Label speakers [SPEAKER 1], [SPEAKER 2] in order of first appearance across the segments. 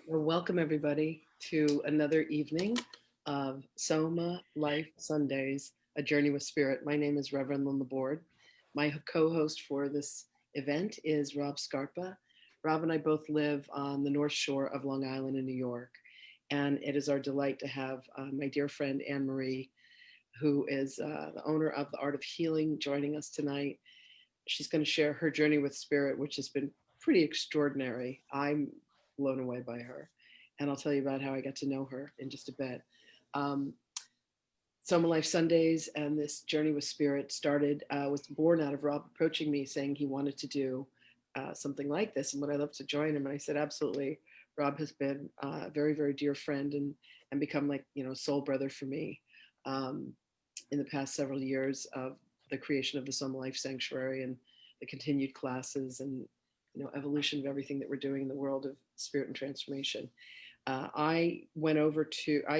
[SPEAKER 1] Well, welcome everybody to another evening of Sohmalife Sundays, A Journey with Spirit. My name is Reverend Lynn Laborde. My co-host for this event is Rob Scarpa. Rob and I both live on the North Shore of Long Island in New York. And it is our delight to have my dear friend Anne Marie, who is the owner of The Art of Healing, joining us tonight. She's going to share her journey with spirit, which has been pretty extraordinary. I'm blown away by her. And I'll tell you about how I got to know her in just a bit. Sohmalife Sundays and this journey with spirit was born out of Rob approaching me saying he wanted to do something like this and would I love to join him. And I said, absolutely. Rob has been a very, very dear friend and become like, soul brother for me in the past several years of the creation of the Sohmalife Sanctuary and the continued classes and evolution of everything that we're doing in the world of spirit and transformation. I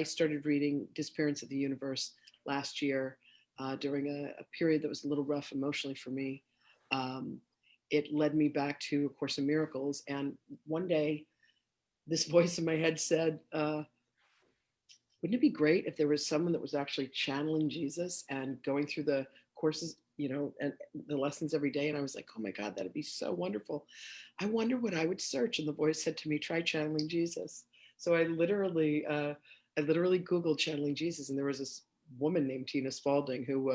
[SPEAKER 1] started reading Disappearance of the Universe last year during a period that was a little rough emotionally for me. It led me back to A Course in Miracles. And one day, this voice in my head said, wouldn't it be great if there was someone that was actually channeling Jesus and going through the courses, and the lessons every day? And I was like, oh my God, that'd be so wonderful. I wonder what I would search. And the voice said to me, try channeling Jesus. So I literally Googled channeling Jesus. And there was this woman named Tina Spalding who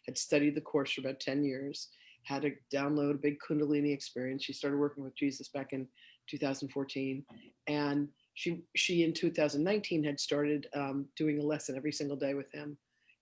[SPEAKER 1] had studied the course for about 10 years, had to download a big Kundalini experience. She started working with Jesus back in 2014. And she in 2019 had started doing a lesson every single day with him.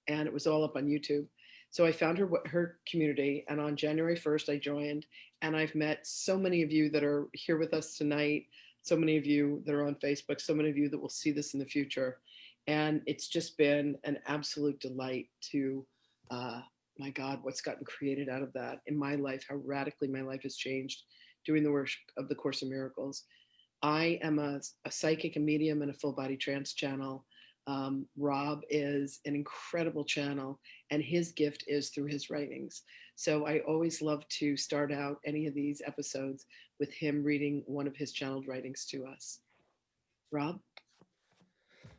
[SPEAKER 1] And it was all up on YouTube. So I found her community, and on January 1st, I joined, and I've met so many of you that are here with us tonight, so many of you that are on Facebook, so many of you that will see this in the future. And it's just been an absolute delight to, my God, what's gotten created out of that in my life, how radically my life has changed doing the work of the Course in Miracles. I am a psychic, a medium, and a full body trance channel. Rob is an incredible channel, and his gift is through his writings. So I always love to start out any of these episodes with him reading one of his channeled writings to us. Rob?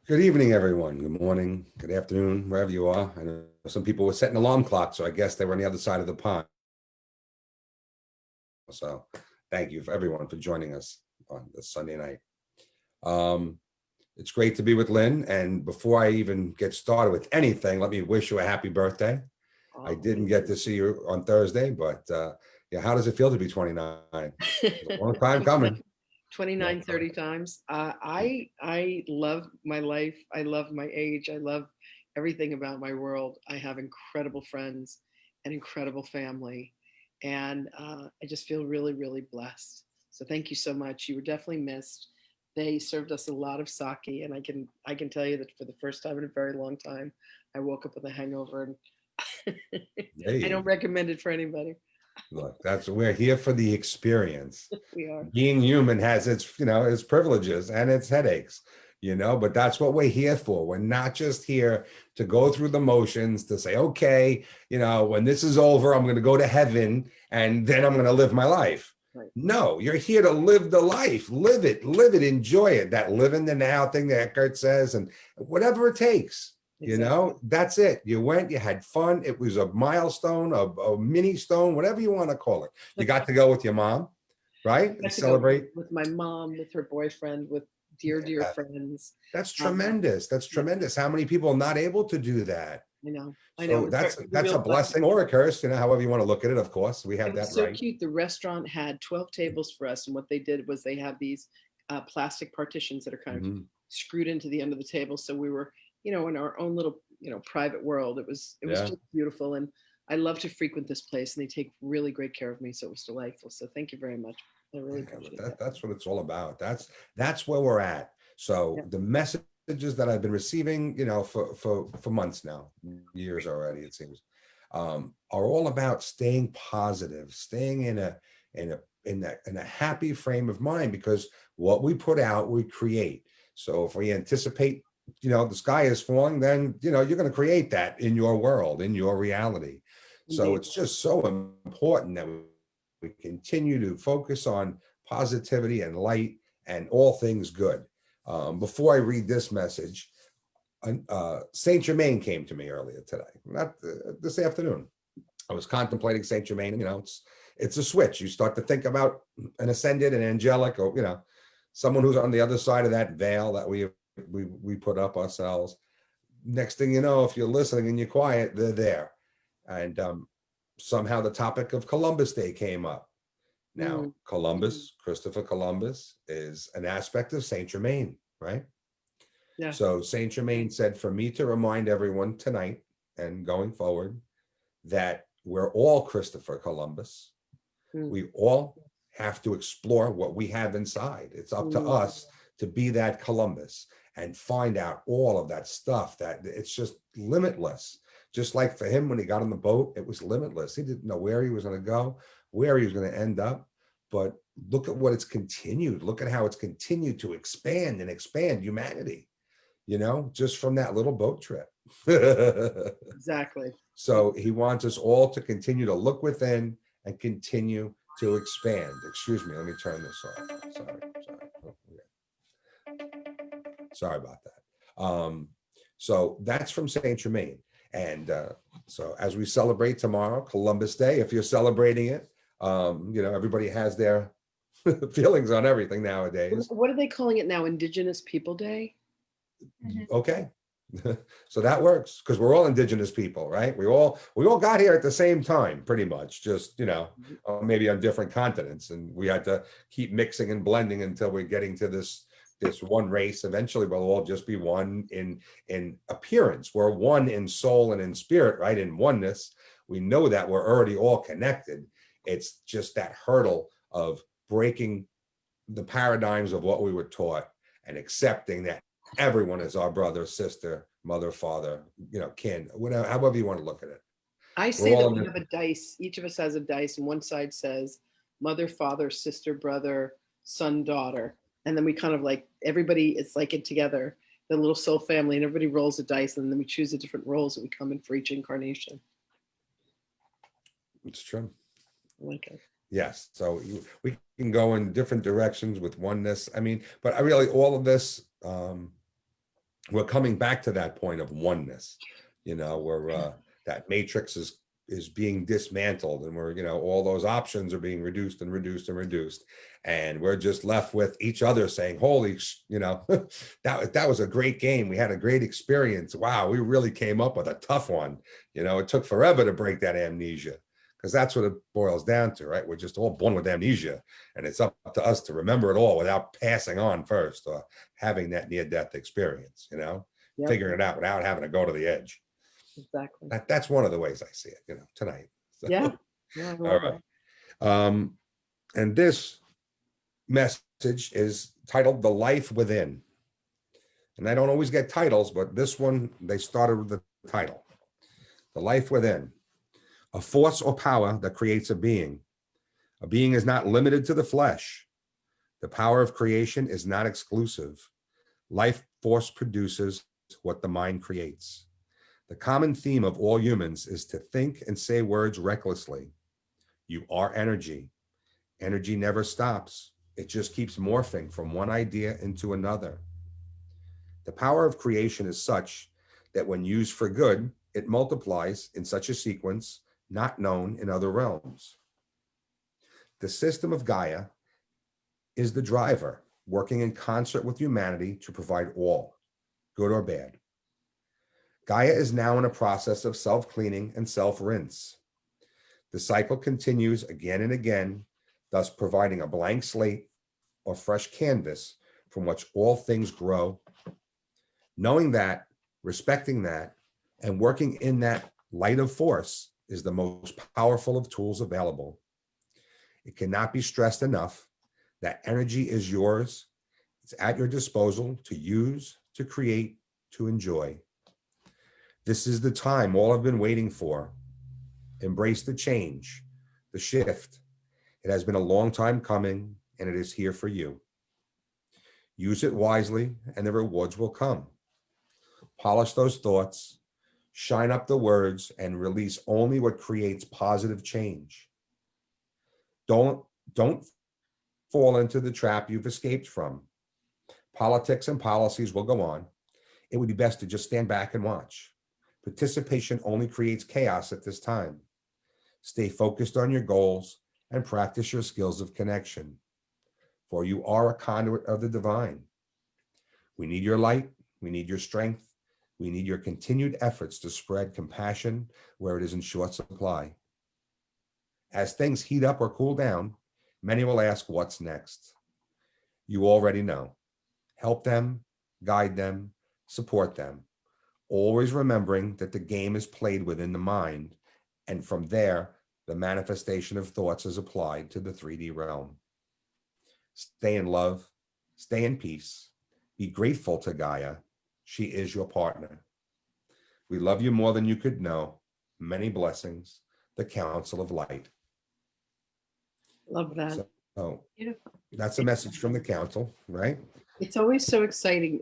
[SPEAKER 2] Good evening, everyone. Good morning, good afternoon, wherever you are. I know some people were setting alarm clocks, so I guess they were on the other side of the pond. So thank you for everyone for joining us on this Sunday night. It's great to be with Lynn. And before I even get started with anything, let me wish you a happy birthday. I didn't get to see you on Thursday, but yeah, how does it feel to be 29? It's a long time coming.
[SPEAKER 1] 29, 30 times. I love my life. I love my age. I love everything about my world. I have incredible friends and incredible family. And I just feel really, really blessed. So thank you so much. You were definitely missed. They served us a lot of sake, and I can tell you that for the first time in a very long time, I woke up with a hangover, and I don't recommend it for anybody.
[SPEAKER 2] Look, we're here for the experience.
[SPEAKER 1] We are.
[SPEAKER 2] Being human has its, its privileges and its headaches, but that's what we're here for. We're not just here to go through the motions to say, okay, when this is over, I'm going to go to heaven and then I'm going to live my life. Right. No, you're here to live the life, live it, enjoy it. That live in the now thing that Eckhart says, and whatever it takes. Exactly. That's it. You went, you had fun. It was a milestone, a mini stone, whatever you want to call it. You got to go with your mom, right? And celebrate
[SPEAKER 1] with my mom, with her boyfriend, with dear friends.
[SPEAKER 2] That's tremendous. That's tremendous. How many people are not able to do that?
[SPEAKER 1] I know.
[SPEAKER 2] So that's a blessing or a curse, however you want to look at it. Of course, we have that right.
[SPEAKER 1] So cute. The restaurant had 12 tables for us, and what they did was they have these plastic partitions that are kind of screwed into the end of the table. So we were, in our own little, private world. It was just beautiful, and I love to frequent this place, and they take really great care of me. So it was delightful. So thank you very much. I really appreciate that.
[SPEAKER 2] That's what it's all about. That's where we're at. So the messages that I've been receiving, for months now, years already, it seems, are all about staying positive, staying in a happy frame of mind, because what we put out, we create. So if we anticipate, the sky is falling, then, you're going to create that in your world, in your reality. So
[SPEAKER 1] Indeed.
[SPEAKER 2] it's just so important that we continue to focus on positivity and light and all things good. Before I read this message, Saint Germain came to me earlier today, not this afternoon. I was contemplating Saint Germain, and it's a switch. You start to think about an ascended, an angelic, or someone who's on the other side of that veil that we put up ourselves. Next thing you know, if you're listening and you're quiet, they're there. And somehow the topic of Columbus Day came up. Now,
[SPEAKER 1] Mm.
[SPEAKER 2] Columbus, Christopher Columbus, is an aspect of Saint Germain, right?
[SPEAKER 1] Yeah.
[SPEAKER 2] So Saint Germain said for me to remind everyone tonight and going forward that we're all Christopher Columbus.
[SPEAKER 1] Mm.
[SPEAKER 2] We all have to explore what we have inside. It's up to
[SPEAKER 1] Mm.
[SPEAKER 2] us to be that Columbus and find out all of that stuff that it's just limitless. Just like for him when he got on the boat, it was limitless. He didn't know where he was going to go, where he was going to end up. But look at what it's continued. Look at how it's continued to expand and expand humanity, just from that little boat trip.
[SPEAKER 1] Exactly.
[SPEAKER 2] So he wants us all to continue to look within and continue to expand. Excuse me, let me turn this off. Sorry. Oh, sorry about that. So that's from Saint Germain. And so as we celebrate tomorrow, Columbus Day, if you're celebrating it, everybody has their feelings on everything nowadays.
[SPEAKER 1] What are they calling it now? Indigenous People Day?
[SPEAKER 2] Okay. So that works because we're all indigenous people, right? We all got here at the same time, pretty much, just maybe on different continents, and we had to keep mixing and blending until we're getting to this one race. Eventually we'll all just be one in appearance. We're one in soul and in spirit, right? In oneness. We know that we're already all connected. It's just that hurdle of breaking the paradigms of what we were taught and accepting that everyone is our brother, sister, mother, father, kin, whatever, however you want to look at it.
[SPEAKER 1] I
[SPEAKER 2] We're
[SPEAKER 1] say
[SPEAKER 2] all
[SPEAKER 1] that
[SPEAKER 2] in
[SPEAKER 1] we
[SPEAKER 2] the,
[SPEAKER 1] have a dice. Each of us has a dice, and one side says mother, father, sister, brother, son, daughter. And then we kind of like everybody, it's like it together, the little soul family, and everybody rolls a dice, and then we choose the different roles that we come in for each incarnation.
[SPEAKER 2] it's true.
[SPEAKER 1] Okay.
[SPEAKER 2] Yes. So we can go in different directions with oneness. I mean, but I really, all of this, we're coming back to that point of oneness, where that matrix is being dismantled, and we're, all those options are being reduced and reduced and reduced, and we're just left with each other saying, holy, that was a great game. We had a great experience. Wow, we really came up with a tough one. It took forever to break that amnesia, because that's what it boils down to, right? We're just all born with amnesia, and it's up to us to remember it all without passing on first, or having that near-death experience,
[SPEAKER 1] Yep.
[SPEAKER 2] figuring it out without having to go to the edge.
[SPEAKER 1] Exactly.
[SPEAKER 2] That's one of the ways I see it, tonight. So,
[SPEAKER 1] Yeah. Yeah. I
[SPEAKER 2] all
[SPEAKER 1] love
[SPEAKER 2] right.
[SPEAKER 1] it.
[SPEAKER 2] And this message is titled The Life Within. And I don't always get titles, but this one, they started with the title, The Life Within. A force or power that creates a being. A being is not limited to the flesh. The power of creation is not exclusive. Life force produces what the mind creates. The common theme of all humans is to think and say words recklessly. You are energy. Energy never stops. It just keeps morphing from one idea into another. The power of creation is such that when used for good, it multiplies in such a sequence not known in other realms. The system of Gaia is the driver, working in concert with humanity to provide all, good or bad. Gaia is now in a process of self-cleaning and self-rinse. The cycle continues again and again, thus providing a blank slate or fresh canvas from which all things grow. Knowing that, respecting that, and working in that light of force is the most powerful of tools available. It cannot be stressed enough that energy is yours. It's at your disposal to use, to create, to enjoy. This is the time all have been waiting for. Embrace the change, the shift. It has been a long time coming, and it is here for you. Use it wisely, and the rewards will come. Polish those thoughts, Shine up the words and release only what creates positive change. Don't don't fall into the trap you've escaped from. Politics and policies will go on. It would be best to just stand back and watch. Participation only creates chaos at this time. Stay focused on your goals and practice your skills of connection, for you are a conduit of the divine. We need your light. We need your strength. We need your continued efforts to spread compassion where it is in short supply. As things heat up or cool down, many will ask, what's next? You already know. Help them, guide them, support them, always remembering that the game is played within the mind, and from there, the manifestation of thoughts is applied to the 3D realm. Stay in love, stay in peace, be grateful to Gaia. She is your partner. We love you more than you could know. Many blessings, the Council of Light.
[SPEAKER 1] Love that.
[SPEAKER 2] So
[SPEAKER 3] Beautiful.
[SPEAKER 2] that's a message from the council, right?
[SPEAKER 1] It's always so exciting.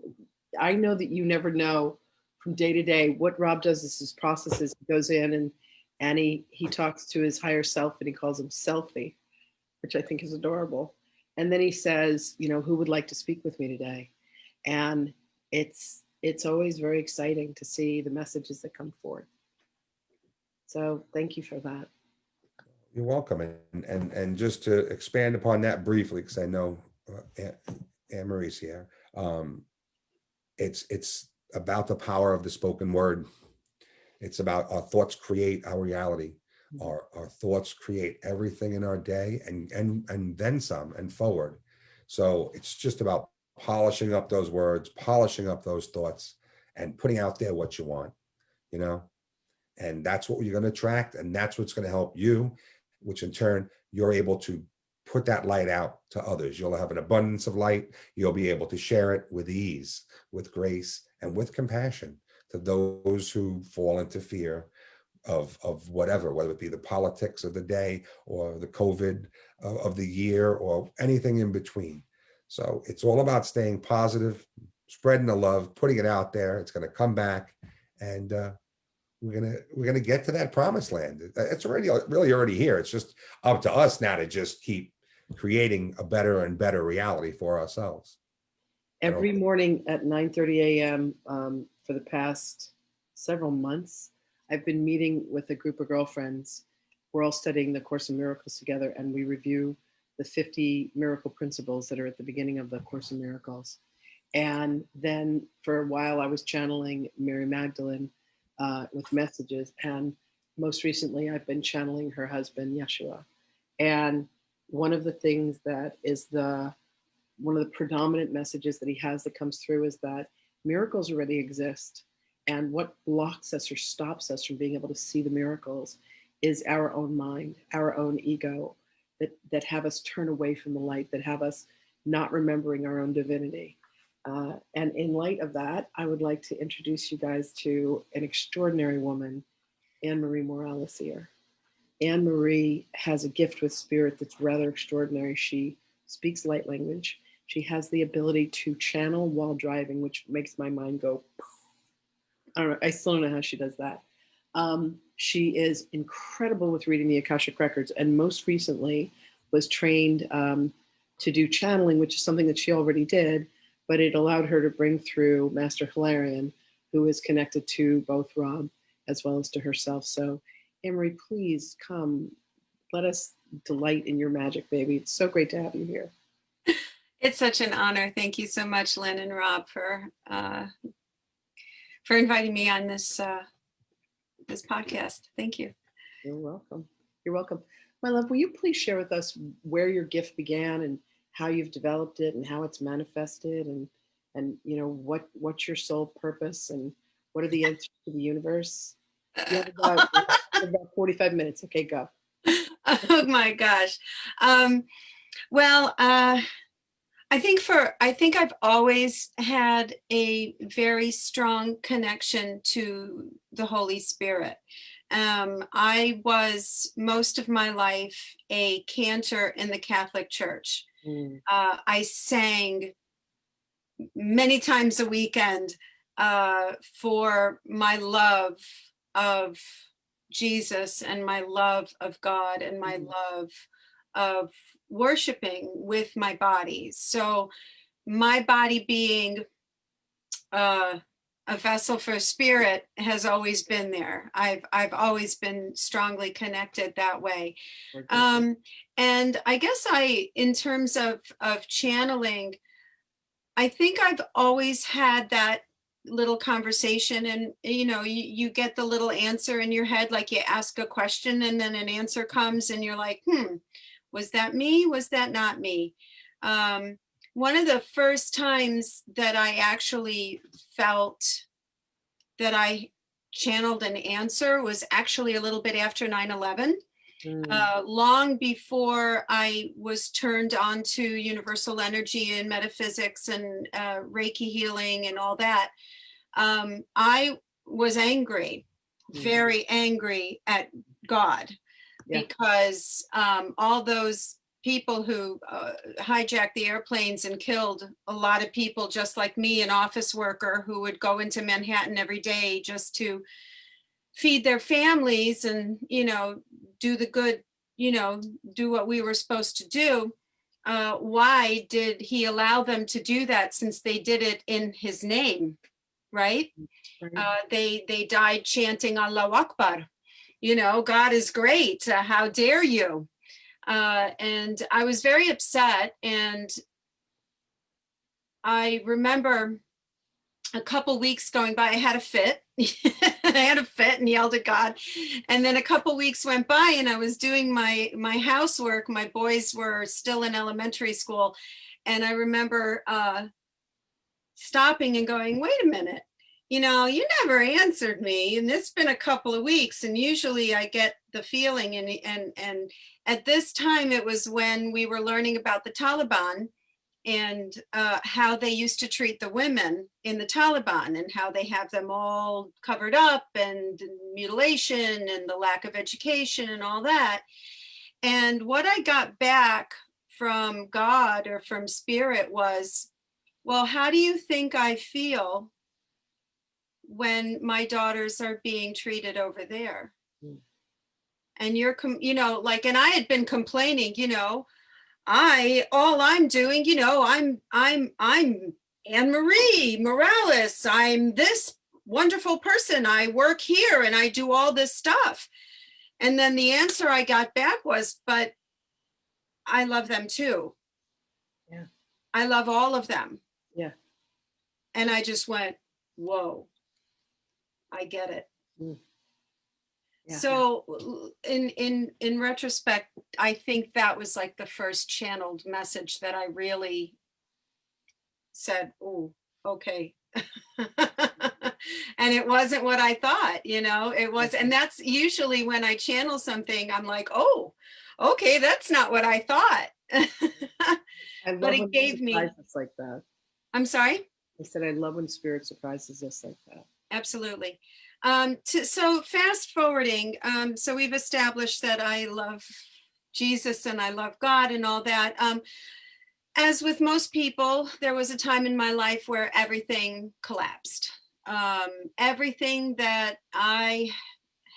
[SPEAKER 1] I know that you never know from day to day what Rob does is his processes. He goes in and he talks to his higher self and he calls him Selfie, which I think is adorable. And then he says, you know, who would like to speak with me today? And it's always very exciting to see the messages that come forth. So thank you for that.
[SPEAKER 2] You're welcome. And just to expand upon that briefly, because I know Anne Marie's here, it's about the power of the spoken word. It's about our thoughts create our reality. Our thoughts create everything in our day and then some and forward. So it's just about polishing up those words, polishing up those thoughts, and putting out there what you want, you know? And that's what you're going to attract. And that's what's going to help you, which in turn, you're able to put that light out to others. You'll have an abundance of light. You'll be able to share it with ease, with grace, and with compassion to those who fall into fear of whatever, whether it be the politics of the day or the COVID of the year or anything in between. So it's all about staying positive, spreading the love, putting it out there. It's going to come back, and we're gonna get to that promised land. It's already really already here. It's just up to us now to just keep creating a better and better reality for ourselves.
[SPEAKER 1] Every morning at 9:30 a.m. For the past several months, I've been meeting with a group of girlfriends. We're all studying the Course in Miracles together, and we review the 50 miracle principles that are at the beginning of the Course in Miracles. And then for a while, I was channeling Mary Magdalene with messages. And most recently, I've been channeling her husband, Yeshua. And one of the things that is one of the predominant messages that he has that comes through is that miracles already exist. And what blocks us or stops us from being able to see the miracles is our own mind, our own ego, that have us turn away from the light, that have us not remembering our own divinity. And in light of that, I would like to introduce you guys to an extraordinary woman, Anne Marie Morales here. Anne Marie has a gift with spirit that's rather extraordinary. She speaks light language. She has the ability to channel while driving, which makes my mind go, I don't know, I still don't know how she does that. She is incredible with reading the Akashic Records, and most recently was trained to do channeling, which is something that she already did, but it allowed her to bring through Master Hilarion, who is connected to both Rob as well as to herself. So, Anne-Marie, please come. Let us delight in your magic, baby. It's so great to have you here.
[SPEAKER 3] It's such an honor. Thank you so much, Lynn and Rob, for inviting me on this this podcast. Thank you.
[SPEAKER 1] You're welcome. You're welcome. My love, will you please share with us where your gift began and how you've developed it and how it's manifested, and you know what's your soul purpose and what are the answers to the universe? You have about 45 minutes. Okay, go.
[SPEAKER 3] Oh my gosh. Well, I think I've always had a very strong connection to the Holy Spirit. I was most of my life a cantor in the Catholic Church. I sang many times a weekend for my love of Jesus and my love of God and my love of worshiping with my body. So my body being a vessel for spirit has always been there. I've always been strongly connected that way. And I guess in terms of channeling, I think I've always had that little conversation, and you get the little answer in your head, like you ask a question and then an answer comes and you're like, was that me? Was that not me? One of the first times that I actually felt that I channeled an answer was actually a little bit after 9/11. Long before I was turned on to universal energy and metaphysics and Reiki healing and all that, I was angry, very angry at God, because all those people who hijacked the airplanes and killed a lot of people just like me, an office worker who would go into Manhattan every day just to feed their families and do the good, do what we were supposed to do. Why did he allow them to do that, since they did it in his name, right? They died chanting Allahu Akbar, God is great, how dare you? And I was very upset, and I remember a couple weeks going by, I had a fit. I had a fit and yelled at God. And then a couple weeks went by and I was doing my housework. My boys were still in elementary school. And I remember stopping and going, wait a minute, you never answered me. And it's been a couple of weeks. And usually I get the feeling, and at this time, it was when we were learning about the Taliban and how they used to treat the women in the Taliban, and how they have them all covered up, and mutilation and the lack of education and all that. And what I got back from God or from spirit was, well, how do you think I feel when my daughters are being treated over there? And you're, and I had been complaining, all I'm doing, I'm Anne-Marie Morales. I'm this wonderful person. I work here and I do all this stuff. And then the answer I got back was, but I love them too.
[SPEAKER 1] Yeah.
[SPEAKER 3] I love all of them.
[SPEAKER 1] Yeah.
[SPEAKER 3] And I just went, whoa, I get it. Yeah. So in retrospect, I think that was like the first channeled message that I really said, oh, okay. And it wasn't what I thought, it was. And that's usually when I channel something, I'm like, oh, okay, that's not what I thought. But it gave me
[SPEAKER 1] like that.
[SPEAKER 3] I'm sorry?
[SPEAKER 1] I said, I love when spirit surprises us like that.
[SPEAKER 3] Absolutely. So fast forwarding, so we've established that I love Jesus and I love God and all that. As with most people, there was a time in my life where everything collapsed. Everything that I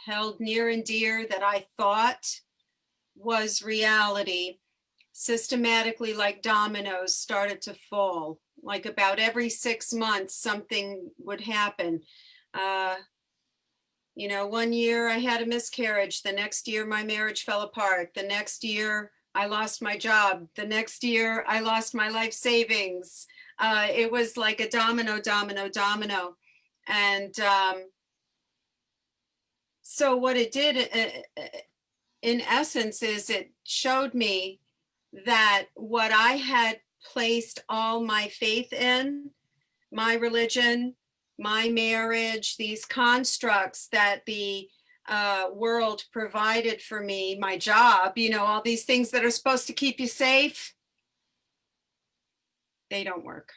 [SPEAKER 3] held near and dear, that I thought was reality, systematically, like dominoes, started to fall. Like about every 6 months, something would happen. 1 year I had a miscarriage. The next year my marriage fell apart. The next year I lost my job. The next year I lost my life savings. It was like a domino. And so what it did in essence is it showed me that what I had placed all my faith in, my religion, my marriage, these constructs that the world provided for me, my job, all these things that are supposed to keep you safe, they don't work.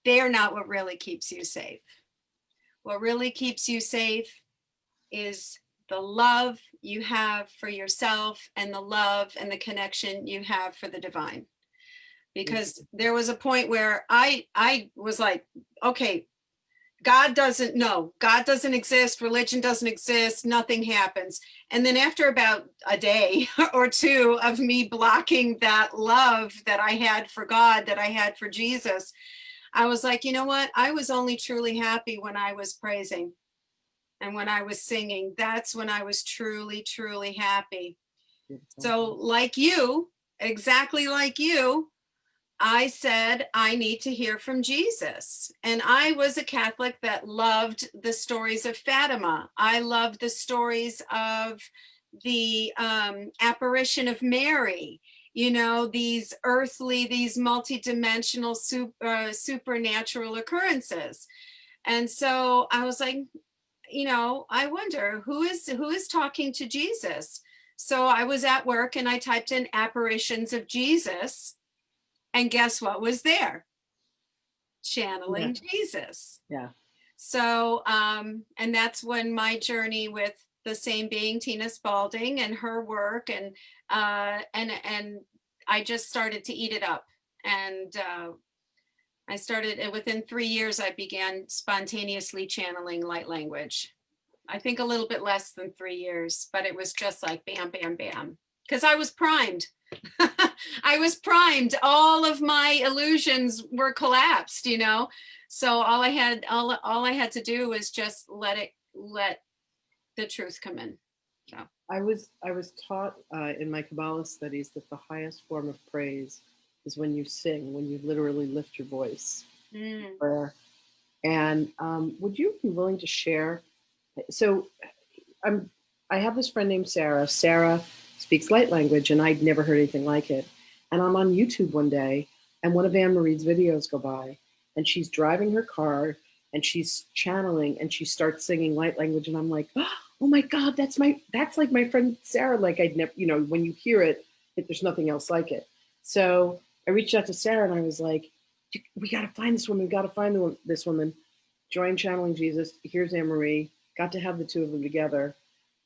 [SPEAKER 3] They are not what really keeps you safe. What really keeps you safe is the love you have for yourself and the love and the connection you have for the divine. Because there was a point where I was like, okay, God doesn't know. God doesn't exist. Religion doesn't exist. Nothing happens. And then after about a day or two of me blocking that love that I had for God, that I had for Jesus, I was like, you know what? I was only truly happy when I was praising and when I was singing. That's when I was truly, truly happy.
[SPEAKER 1] Beautiful.
[SPEAKER 3] So, like you, exactly like you, I said, I need to hear from Jesus. And I was a Catholic that loved the stories of Fatima. I loved the stories of the apparition of Mary, you know, these earthly, these multidimensional, supernatural occurrences. And so I was like, you know, I wonder who is talking to Jesus. So I was at work and I typed in apparitions of Jesus, and guess what was there?
[SPEAKER 1] Yeah.
[SPEAKER 3] Channeling Jesus.
[SPEAKER 1] Yeah.
[SPEAKER 3] So, and that's when my journey with the same being, Tina Spalding, and her work, and I just started to eat it up. And I started, and within 3 years, I began spontaneously channeling light language. I think a little bit less than 3 years, but it was just like bam, bam, bam. Because I was primed. I was primed. All of my illusions were collapsed, you know. So all I had to do was just let the truth come in. So
[SPEAKER 1] I was taught in my Kabbalah studies that the highest form of praise is when you sing, when you literally lift your voice in
[SPEAKER 3] mm,
[SPEAKER 1] prayer. And would you be willing to share? So I'm I have this friend named Sarah. Sarah speaks light language, and I'd never heard anything like it. And I'm on YouTube one day, and one of Anne Marie's videos go by, and she's driving her car, and she's channeling, and she starts singing light language, and I'm like, oh my God, that's like my friend Sarah. Like I'd never, you know, when you hear it, there's nothing else like it. So I reached out to Sarah, and I was like, we got to find this woman. We got to find this woman. Join channeling Jesus. Here's Anne Marie. Got to have the two of them together.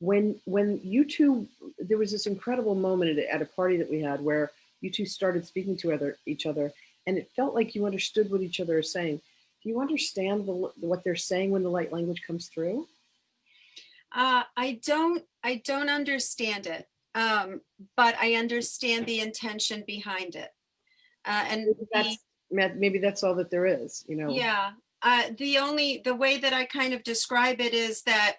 [SPEAKER 1] When you two, there was this incredible moment at a party that we had where you two started speaking to each other, and it felt like you understood what each other is saying. Do you understand what they're saying when the light language comes through?
[SPEAKER 3] I don't understand it, but I understand the intention behind it. And
[SPEAKER 1] Maybe that's all that there is, you know.
[SPEAKER 3] yeah, the way that I kind of describe it is that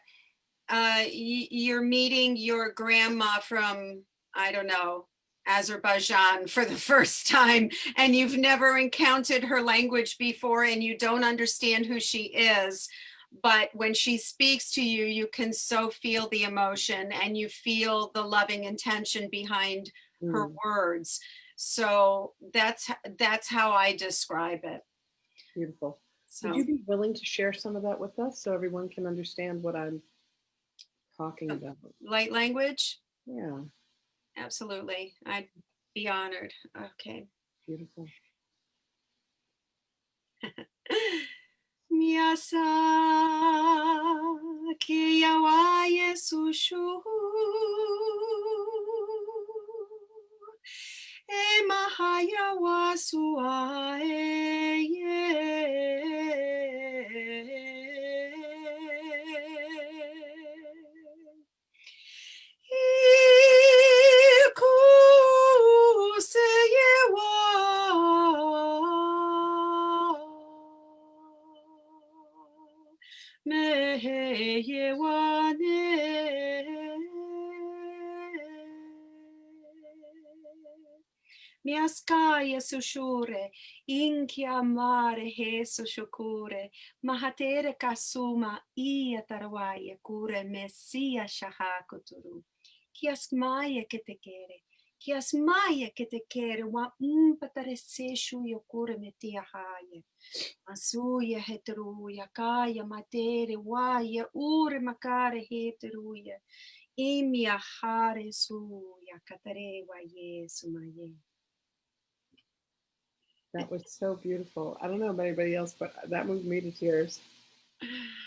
[SPEAKER 3] you're meeting your grandma from, I don't know, Azerbaijan for the first time, and you've never encountered her language before, and you don't understand who she is. But when she speaks to you, you can so feel the emotion and you feel the loving intention behind her
[SPEAKER 1] Mm,
[SPEAKER 3] words. So that's how I describe it.
[SPEAKER 1] beautiful. Would
[SPEAKER 3] So
[SPEAKER 1] you be willing to share some of that with us so everyone can understand what I'm talking about?
[SPEAKER 3] light language,
[SPEAKER 1] Yeah,
[SPEAKER 3] absolutely. I'd be honored. Okay.
[SPEAKER 1] beautiful.
[SPEAKER 3] Miasa kiyawaye sushu e mahaya wasua Meheyewane Miaskaya sushure, inchiamare he sushukure, mahatere kasuma ia tarawaya kure messia shahakuturu. Kiasmaya ketekere, kiasmaya ketekere wa umpatare seshu yokure metia haya. Asuya heteruya kaya matere waya ure makare heteruya. Imia hare suya katarewa yesu maye.
[SPEAKER 1] That was so beautiful. I don't know about anybody else, but that moved me to tears.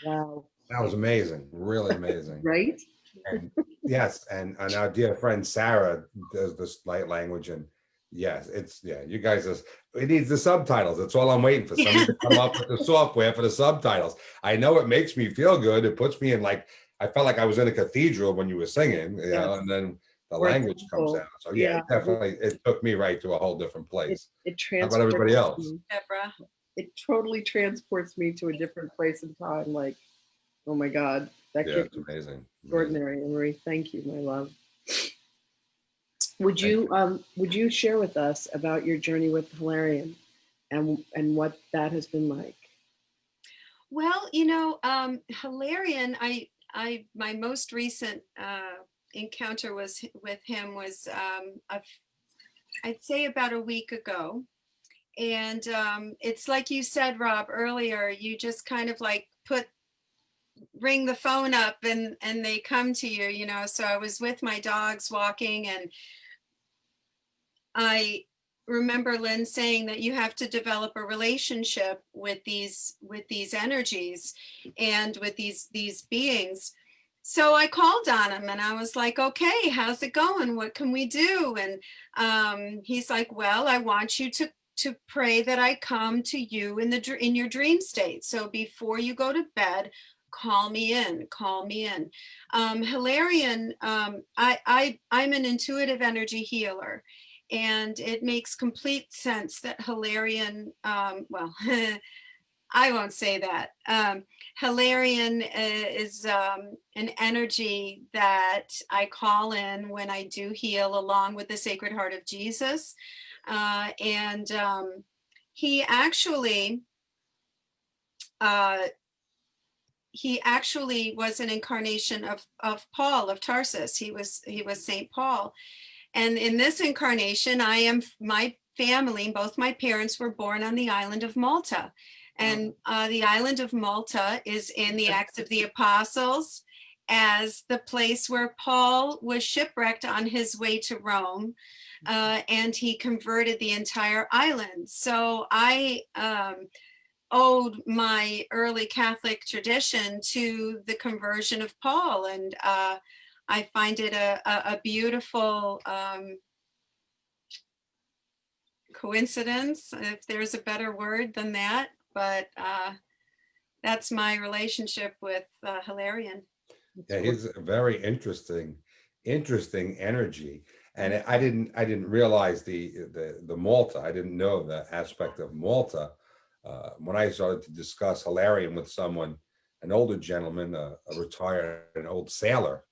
[SPEAKER 1] Wow.
[SPEAKER 2] That was amazing, really amazing.
[SPEAKER 1] Right?
[SPEAKER 2] And yes, and our dear friend Sarah does this light language, and Yes, you guys it needs the subtitles. That's all I'm waiting for. Somebody to come up with the software for the subtitles. I know it makes me feel good. It puts me in like, I felt like I was in a cathedral when you were singing,
[SPEAKER 1] Yes.
[SPEAKER 2] and then the
[SPEAKER 1] Or a
[SPEAKER 2] language comes
[SPEAKER 1] temple.
[SPEAKER 2] out. So yeah,
[SPEAKER 1] Yeah.
[SPEAKER 2] it definitely, it took me right to a whole different
[SPEAKER 1] It,
[SPEAKER 2] place.
[SPEAKER 1] it
[SPEAKER 2] How about everybody
[SPEAKER 1] transports
[SPEAKER 2] else?
[SPEAKER 1] me.
[SPEAKER 3] Deborah.
[SPEAKER 1] It totally transports me to a different place and time. Like, oh my God, that
[SPEAKER 2] Yeah,
[SPEAKER 1] gift
[SPEAKER 2] it's
[SPEAKER 1] is
[SPEAKER 2] amazing. Amazing.
[SPEAKER 1] extraordinary. Anne Marie, thank you, my love.
[SPEAKER 2] Thank you.
[SPEAKER 1] Would you share with us about your journey with Hilarion and what that has been like?
[SPEAKER 3] Well, Hilarion, my most recent encounter was with him was I'd say about a week ago. And it's like you said, Rob, earlier, you just kind of like ring the phone up and they come to you, So I was with my dogs walking, and I remember Lynn saying that you have to develop a relationship with these energies and with these beings. So I called on him and I was like, okay, how's it going? What can we do? And he's like, well, I want you to pray that I come to you in your dream state. So before you go to bed, call me in. Hilarion, I'm an intuitive energy healer, and it makes complete sense that Hilarion, well, I won't say that. Hilarion is an energy that I call in when I do heal, along with the Sacred Heart of Jesus. And he actually, uh, he actually was an incarnation of Paul of Tarsus. He was Saint Paul. And in this incarnation, my family, both my parents were born on the island of Malta. And the island of Malta is in the Acts of the Apostles as the place where Paul was shipwrecked on his way to Rome. And he converted the entire island. So I owed my early Catholic tradition to the conversion of Paul. And I find it a beautiful coincidence, if there's a better word than that. But that's my relationship with Hilarion.
[SPEAKER 2] Yeah, he's a very interesting energy. And I didn't realize the Malta. I didn't know the aspect of Malta. When I started to discuss Hilarion with someone, an older gentleman, a retired, an old sailor,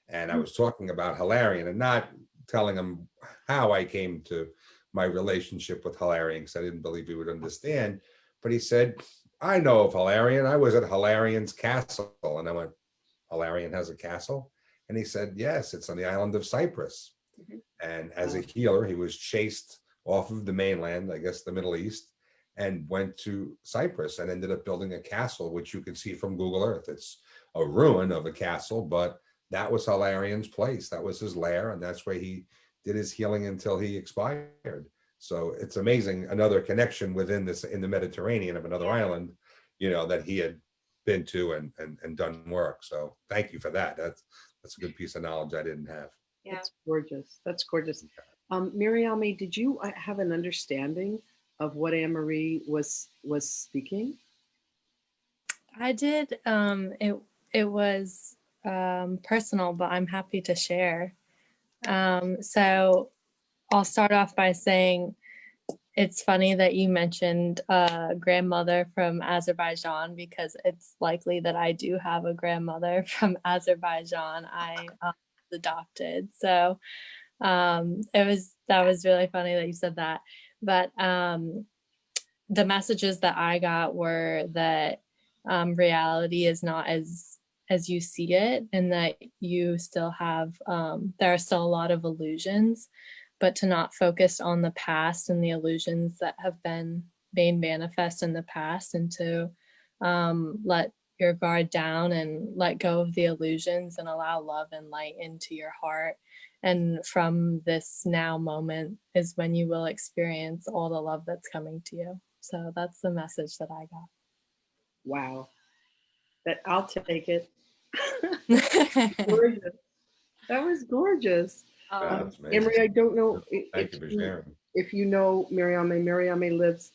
[SPEAKER 2] and I was talking about Hilarion and not telling him how I came to my relationship with Hilarion, because I didn't believe he would understand. But he said, I know of Hilarion. I was at Hilarion's castle. And I went, Hilarion has a castle? And he said, yes, it's on the island of Cyprus.
[SPEAKER 3] Mhm.
[SPEAKER 2] And as a healer, he was chased off of the mainland, I guess the Middle East, and went to Cyprus and ended up building a castle, which you can see from Google Earth. It's a ruin of a castle, but that was Hilarion's place. That was his lair, and that's where he did his healing until he expired. So it's amazing, another connection within this, in the Mediterranean, of another island, that he had been to and done work. So thank you for that. That's a good piece of knowledge I didn't have.
[SPEAKER 3] Yeah.
[SPEAKER 1] That's gorgeous. That's gorgeous. Miriam, did you have an understanding of what Anne Marie was speaking?
[SPEAKER 4] I did. It was personal, but I'm happy to share. So I'll start off by saying it's funny that you mentioned a grandmother from Azerbaijan, because it's likely that I do have a grandmother from Azerbaijan. I was adopted. So that was really funny that you said that. But the messages that I got were that reality is not as you see it, and that you still have there are still a lot of illusions, but to not focus on the past and the illusions that have been made manifest in the past, and to let your guard down and let go of the illusions and allow love and light into your heart. And from this now moment is when you will experience all the love that's coming to you. So that's the message that I
[SPEAKER 1] Wow, that I'll take it.
[SPEAKER 4] got.
[SPEAKER 1] Gorgeous. That was gorgeous.
[SPEAKER 4] Oh,
[SPEAKER 2] That's amazing.
[SPEAKER 1] Emery, I don't know
[SPEAKER 2] Thank you for sharing.
[SPEAKER 1] if you know Mariame lives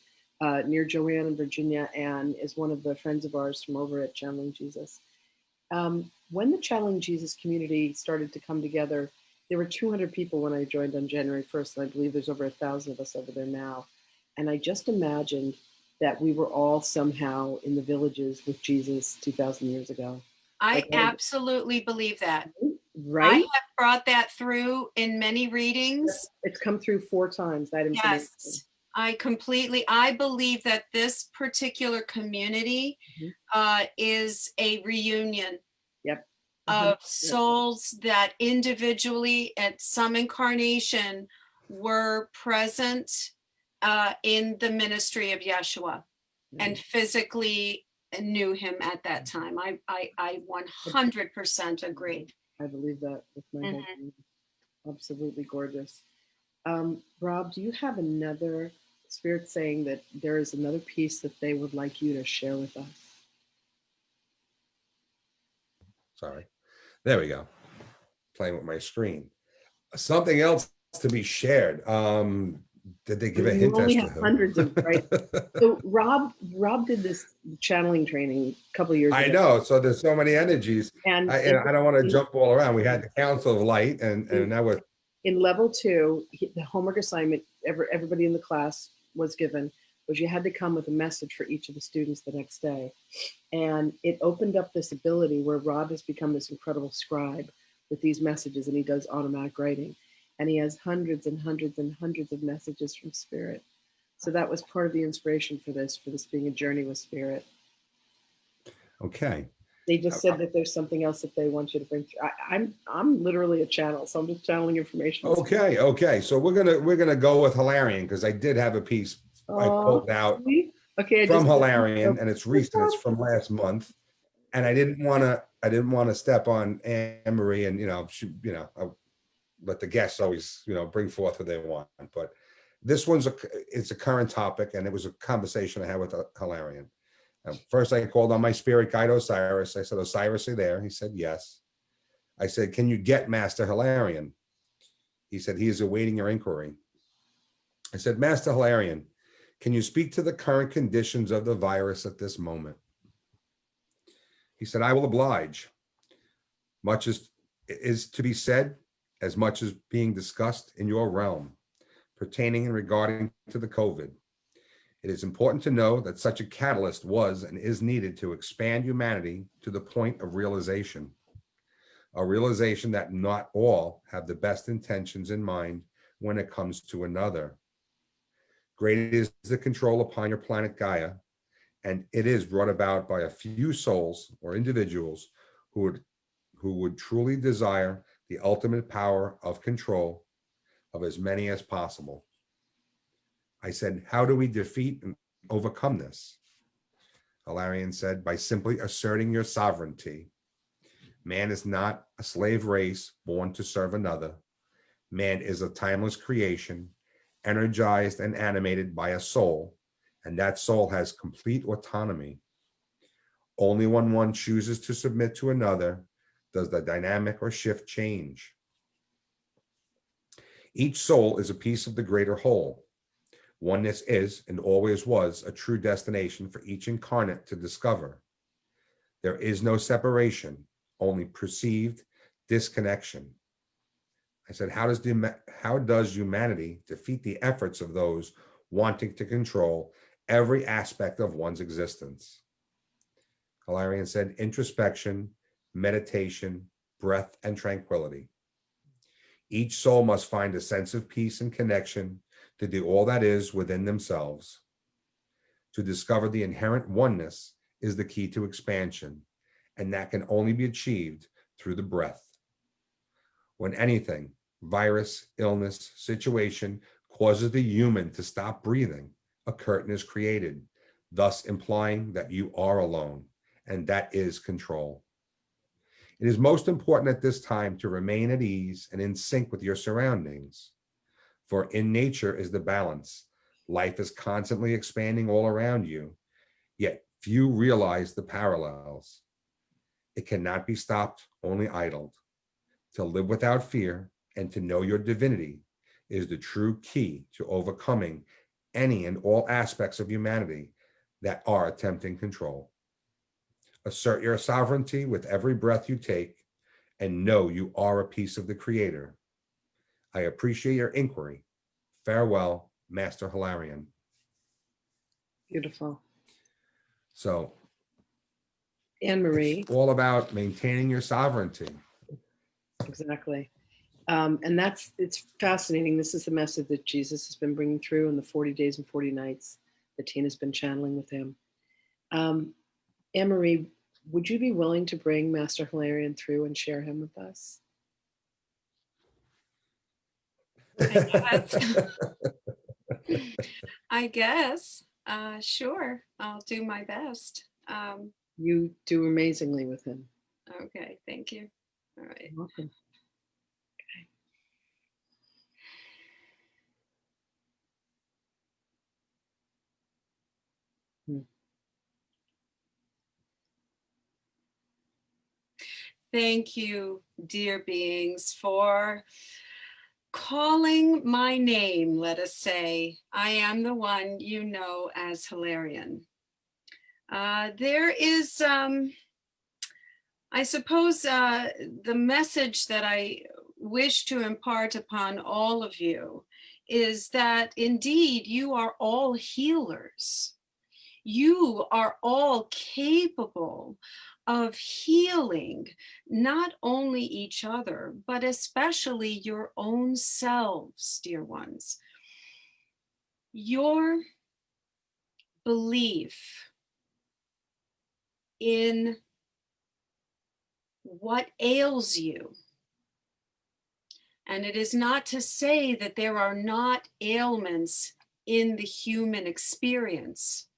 [SPEAKER 1] near Joanne in Virginia and is one of the friends of ours from over at Channeling Jesus. When the Channeling Jesus community started to come together, there were 200 people when I joined on January 1st, and I believe there's over 1,000 of us over there now. And I just imagined that we were all somehow in the villages with Jesus 2,000 years ago.
[SPEAKER 3] I
[SPEAKER 1] Like,
[SPEAKER 3] absolutely believe that. I
[SPEAKER 1] right?
[SPEAKER 3] have brought that through in many readings.
[SPEAKER 1] It's come through 4 times, that information.
[SPEAKER 3] Yes, I believe that this particular community
[SPEAKER 1] Mhm.
[SPEAKER 3] is a reunion
[SPEAKER 1] Yep.
[SPEAKER 3] of
[SPEAKER 1] 100%.
[SPEAKER 3] souls that individually at some incarnation were present in the ministry of Yeshua and physically knew him at that time. I 100% agree.
[SPEAKER 1] I believe that with my whole
[SPEAKER 3] Mhm.
[SPEAKER 1] being. Absolutely gorgeous. Rob, do you have another spirit saying that there is another piece that they would like you to share with us?
[SPEAKER 2] Sorry. There we go. Playing with my screen. Something else to be shared. Did they give a
[SPEAKER 1] You
[SPEAKER 2] hint
[SPEAKER 1] only
[SPEAKER 2] as
[SPEAKER 1] have
[SPEAKER 2] to who?
[SPEAKER 1] hundreds of, right? So Rob did this channeling training a couple of years
[SPEAKER 2] I
[SPEAKER 1] ago,
[SPEAKER 2] know. So there's so many energies.
[SPEAKER 1] and
[SPEAKER 2] And I don't want to jump all around. We had the Council of Light, and that was
[SPEAKER 1] in level 2, the homework assignment everybody in the class was given was you had to come with a message for each of the students the next day. And it opened up this ability where Rob has become this incredible scribe with these messages, and he does automatic writing. And he has hundreds and hundreds and hundreds of messages from Spirit. So that was part of the inspiration for this being a journey with Spirit.
[SPEAKER 2] okay.
[SPEAKER 1] They just said that there's something else that they want you to bring through. I'm literally a channel, so I'm just channeling information.
[SPEAKER 2] Okay. So we're gonna go with Hilarion because I did have a piece I
[SPEAKER 1] Oh,
[SPEAKER 2] pulled out
[SPEAKER 1] okay. I
[SPEAKER 2] from
[SPEAKER 1] just
[SPEAKER 2] Hilarion, and it's recent. It's from last month, and I didn't want to step on Anne Marie, and I let the guests always bring forth what they want. But this it's a current topic, and it was a conversation I had with Hilarion. First, I called on my spirit guide Osiris. I said, "Osiris, are you there?" He said, "Yes." I said, "Can you get Master Hilarion?" He said, "He is awaiting your inquiry." I said, "Master Hilarion, can you speak to the current conditions of the virus at this moment?" He said, "I will oblige. Much is to be said, as much as being discussed in your realm, pertaining and regarding to the COVID. It is important to know that such a catalyst was and is needed to expand humanity to the point of realization, a realization that not all have the best intentions in mind when it comes to another. Great is the control upon your planet Gaia, and it is brought about by a few souls or individuals who would truly desire the ultimate power of control of as many as possible." I said, "How do we defeat and overcome this?" Hilarion said, "By simply asserting your sovereignty. Man is not a slave race born to serve another. Man is a timeless creation, energized and animated by a soul, and that soul has complete autonomy. Only when one chooses to submit to another does the dynamic or shift change. Each soul is a piece of the greater whole. Oneness is and always was a true destination for each incarnate to discover. There is no separation, only perceived disconnection." I said, how does humanity defeat the efforts of those wanting to control every aspect of one's existence? Hilarion said, "Introspection, meditation, breath, and tranquility. Each soul must find a sense of peace and connection to do all that is within themselves. To discover the inherent oneness is the key to expansion, and that can only be achieved through the breath. When anything, virus, illness, situation, causes the human to stop breathing, a curtain is created, thus implying that you are alone, and that is control. It is most important at this time to remain at ease and in sync with your surroundings. For in nature is the balance. Life is constantly expanding all around you, yet few realize the parallels. It cannot be stopped, only idled. To live without fear and to know your divinity is the true key to overcoming any and all aspects of humanity that are attempting control. Assert your sovereignty with every breath you take and know you are a piece of the Creator. I appreciate your inquiry. Farewell, Master Hilarion.
[SPEAKER 1] Beautiful.
[SPEAKER 2] So
[SPEAKER 1] Anne Marie.
[SPEAKER 2] it's all about maintaining your sovereignty.
[SPEAKER 1] Exactly. And it's fascinating. This is the message that Jesus has been bringing through in the 40 days and 40 nights that Tina's been channeling with him. Anne Marie, would you be willing to bring Master Hilarion through and share him with us?
[SPEAKER 3] I guess. Sure, I'll do my best.
[SPEAKER 1] You do amazingly with him.
[SPEAKER 3] Okay, thank you. All right.
[SPEAKER 1] You're welcome. Okay.
[SPEAKER 3] Thank you, dear beings, for calling my name, let us say. I am the one you know as Hilarion. There is, I suppose, the message that I wish to impart upon all of you is that indeed you are all healers. You are all capable of healing not only each other, but especially your own selves, dear ones. Your belief in what ails you. And it is not to say that there are not ailments in the human experience.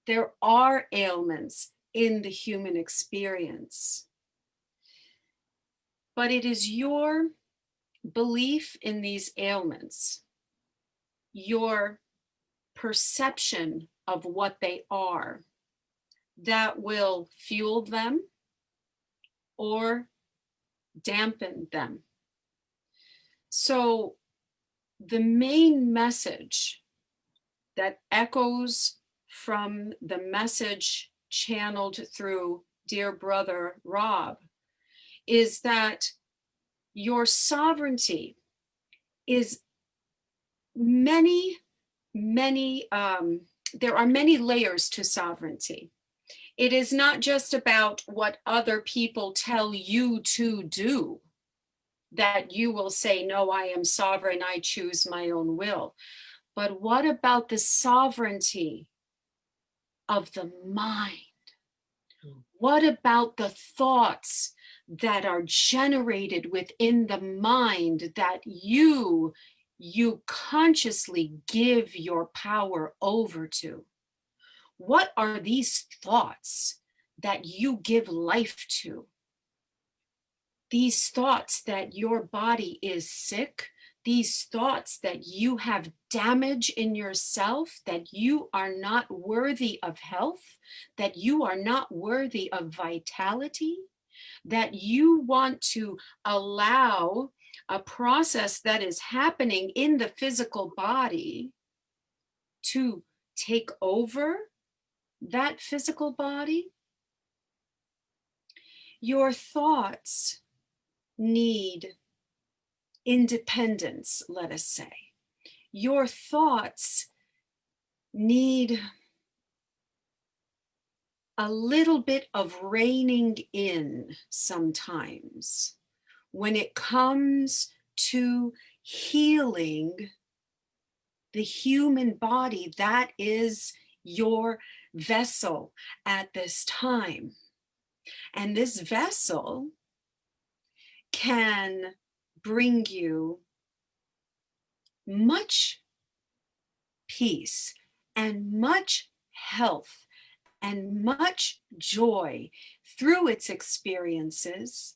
[SPEAKER 3] There are ailments in the human experience. But it is your belief in these ailments, your perception of what they are, that will fuel them or dampen them. So the main message that echoes from the message channeled through dear brother Rob is that your sovereignty is many, there are many layers to sovereignty. It is not just about what other people tell you to do, that you will say, no, I am sovereign, I choose my own will. But what about the sovereignty of the mind? What about the thoughts that are generated within the mind that you consciously give your power over to? What are these thoughts that you give life to? These thoughts that your body is sick, these thoughts that you have damage in yourself, that you are not worthy of health, that you are not worthy of vitality, that you want to allow a process that is happening in the physical body to take over that physical body. Your thoughts need independence, let us say. Your thoughts need a little bit of reining in sometimes when it comes to healing the human body that is your vessel at this time. And this vessel can bring you much peace and much health and much joy through its experiences.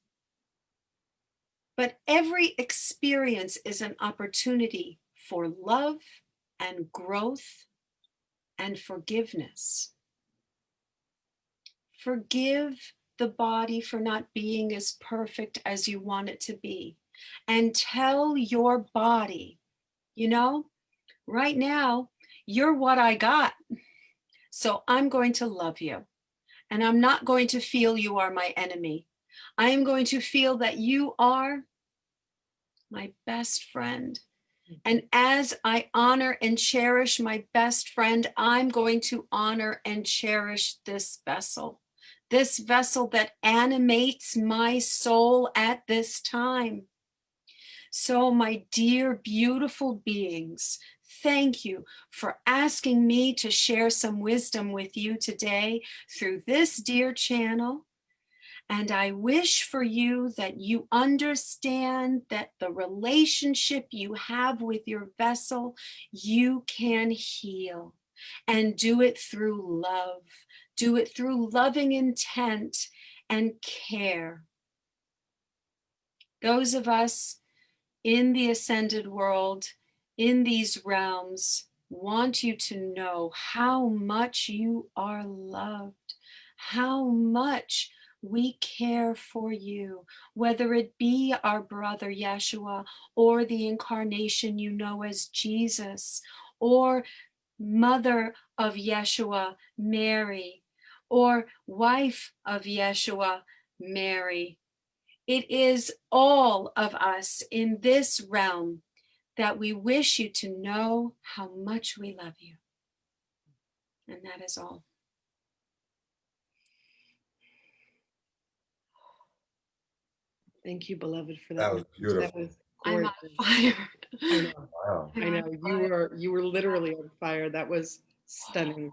[SPEAKER 3] But every experience is an opportunity for love and growth and forgiveness. Forgive the body for not being as perfect as you want it to be, and tell your body you know, right now, you're what I got. So I'm going to love you. And I'm not going to feel you are my enemy. I am going to feel that you are my best friend. And as I honor and cherish my best friend, I'm going to honor and cherish this vessel that animates my soul at this time. So, my dear, beautiful beings, thank you for asking me to share some wisdom with you today through this dear channel. And I wish for you that you understand that the relationship you have with your vessel, you can heal and do it through love. Do it through loving intent and care. Those of us in the ascended world, in these realms, want you to know how much you are loved, how much we care for you, whether it be our brother Yeshua or the incarnation you know as Jesus, or mother of Yeshua, Mary, or wife of Yeshua, Mary. It is all of us in this realm that we wish you to know how much we love you. And that is all.
[SPEAKER 1] Thank you, beloved, for that
[SPEAKER 2] That was
[SPEAKER 1] message.
[SPEAKER 2] beautiful.
[SPEAKER 1] That was
[SPEAKER 3] I'm on
[SPEAKER 1] gorgeous.
[SPEAKER 3] fire.
[SPEAKER 1] I know.
[SPEAKER 2] Wow.
[SPEAKER 1] I know. You were literally on fire. That was stunning.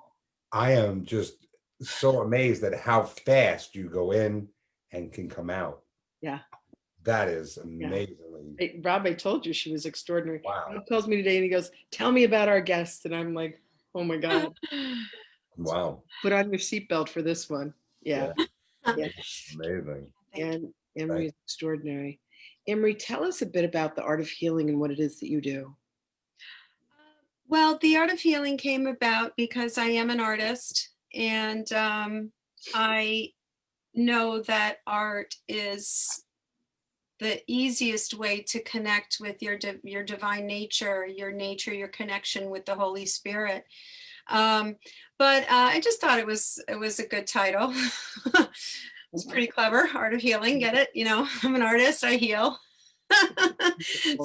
[SPEAKER 2] I am just so amazed at how fast you go in and can come out.
[SPEAKER 1] Yeah.
[SPEAKER 2] That is
[SPEAKER 1] Yeah.
[SPEAKER 2] amazingly.
[SPEAKER 1] Rob, I told you she was extraordinary.
[SPEAKER 2] Wow.
[SPEAKER 1] Rob calls me today and he goes, "Tell me about our guest." And I'm like, "Oh my God,
[SPEAKER 2] Wow.
[SPEAKER 1] put on your seatbelt for this one." Yeah. Yeah.
[SPEAKER 2] Amazing.
[SPEAKER 1] And
[SPEAKER 2] Thank
[SPEAKER 1] Emery is extraordinary. Emery, tell us a bit about the art of healing and what it is that you do.
[SPEAKER 3] Well, the art of healing came about because I am an artist, and I know that art is the easiest way to connect with your divine nature, your connection with the Holy Spirit. But I just thought it was a good title. It's pretty clever. Art of healing. Get it? You know, I'm an artist. I heal.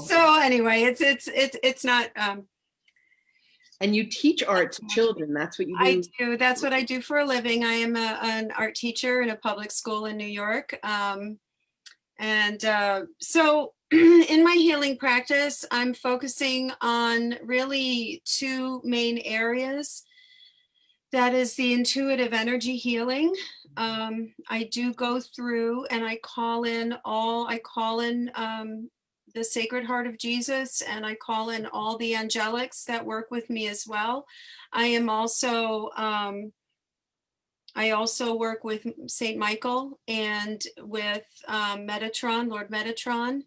[SPEAKER 3] So anyway, it's not.
[SPEAKER 1] And you teach art to children. That's what you
[SPEAKER 3] I
[SPEAKER 1] do.
[SPEAKER 3] do. That's what I do for a living. I am an art teacher in a public school in New York. So in my healing practice, I'm focusing on really two main areas. That is the intuitive energy healing. I do go through and I call in the Sacred Heart of Jesus, and I call in all the angelics that work with me as well. I also work with Saint Michael and with Metatron, Lord Metatron,